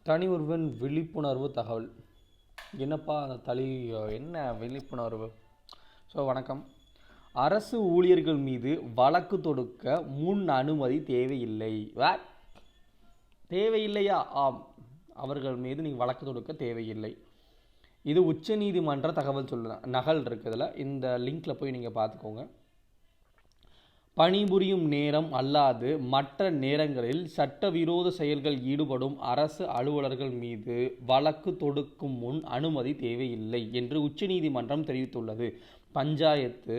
தனி ஒருவன் விழிப்புணர்வு தகவல். என்னப்பா அந்த என்ன விழிப்புணர்வு? ஸோ வணக்கம். அரசு ஊழியர்கள் மீது வழக்கு தொடுக்க முன் அனுமதி தேவையில்லை. தேவையில்லையா? ஆம், அவர்கள் மீது நீங்கள் வழக்கு தொடுக்க தேவையில்லை. இது உச்சநீதிமன்ற தகவல் நகல் இருக்குதுல, இந்த லிங்க்கில் போய் நீங்கள் பார்த்துக்கோங்க. பணிபுரியும் நேரம் அல்லாது மற்ற நேரங்களில் சட்டவிரோத செயல்கள் ஈடுபடும் அரசு அலுவலர்கள் மீது வழக்கு தொடுக்கும் முன் அனுமதி தேவையில்லை என்று உச்சநீதிமன்றம் தெரிவித்துள்ளது. பஞ்சாயத்து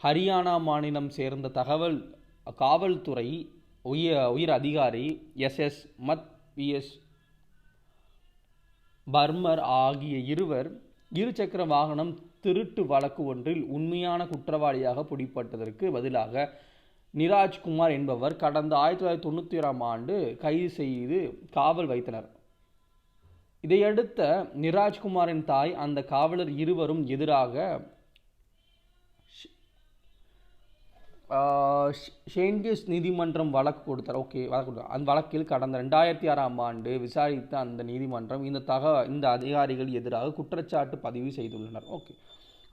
ஹரியானா மாநிலம் சேர்ந்த காவல்துறை உயர் அதிகாரி SS மத் VS பர்மர் ஆகிய இருசக்கர வாகனம் திருட்டு வழக்கு ஒன்றில் உண்மையான குற்றவாளியாக பிடிப்பட்டதற்கு பதிலாக நிராஜ்குமார் என்பவர் கடந்த 1991 கைது செய்து காவல் வைத்தனர். இதையடுத்த நிராஜ்குமாரின் தாய் அந்த காவலர் இருவரும் எதிராக ஷேன்கேஸ் நீதிமன்றம் வழக்கு கொடுத்தார். அந்த வழக்கில் கடந்த 2006 விசாரித்த அந்த நீதிமன்றம் இந்த அதிகாரிகள் எதிராக குற்றச்சாட்டு பதிவு செய்துள்ளனர்.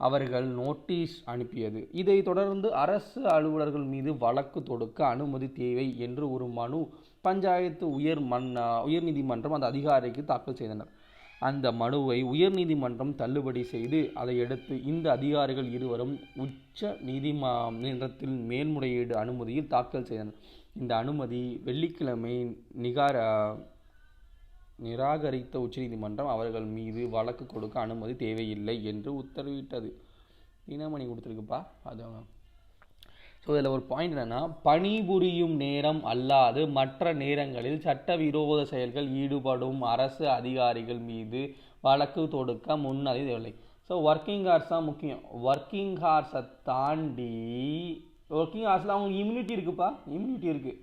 அவர்கள் நோட்டீஸ் அனுப்பியது. இதை தொடர்ந்து அரசு அலுவலர்கள் மீது வழக்கு தொடுக்க அனுமதி தேவை என்று ஒரு மனு பஞ்சாயத்து உயர் நீதிமன்றம் அந்த அதிகாரிக்கு தாக்கல் செய்தனர். அந்த மனுவை உயர்நீதிமன்றம் தள்ளுபடி செய்து அதையடுத்து இந்த அதிகாரிகள் இருவரும் உச்ச நீதிமன்றத்தில் மேல்முறையீடு அனுமதியில் தாக்கல் செய்தனர். இந்த அனுமதி வெள்ளிக்கிழமை நிராகரித்த உச்சநீதிமன்றம் அவர்கள் மீது வழக்கு கொடுக்க அனுமதி தேவையில்லை என்று உத்தரவிட்டது. தினமணி கொடுத்துருக்குப்பா அது. ஸோ இதில் ஒரு பாயிண்ட் என்னென்னா, பணிபுரியும் நேரம் அல்லாது மற்ற நேரங்களில் சட்டவிரோத செயல்கள் ஈடுபடும் அரசு அதிகாரிகள் மீது வழக்கு தொடுக்க முன்னதை தேவையில்லை. ஸோ ஒர்க்கிங் ஹார்ஸ் தான் முக்கியம். ஒர்க்கிங் ஹார்ஸை தாண்டி ஒர்க்கிங் ஹார்ஸில் அவங்களுக்கு இம்யூனிட்டி இருக்குது.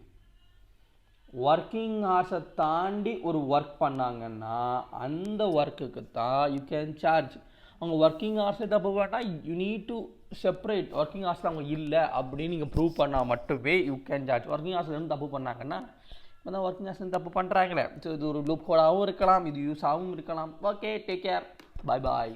ஒர்க்கிங் ஹார்ஸை தாண்டி ஒரு ஒர்க் பண்ணாங்கன்னா அந்த ஒர்க்குக்கு தான் யூ கேன் சார்ஜ். அவங்க ஒர்க்கிங் ஹார்ஸில் தப்பு பண்ணால் you need to separate. Working ஹார்ஸில் அவங்க இல்லை அப்படின்னு நீங்கள் ப்ரூவ் பண்ணால் மட்டுமே யூ கேன் சார்ஜ். ஒர்க்கிங் ஹார்ஸ்லேருந்து தப்பு பண்ணாங்கன்னா இப்போ தான் ஒர்க்கிங் ஹார்ஸ்லேருந்து தப்பு பண்ணுறாங்களே. ஸோ இது ஒரு லூப் ஹோலாகவும் இருக்கலாம், இது யூஸாகவும் இருக்கலாம். ஓகே, டேக் கேர், பாய்.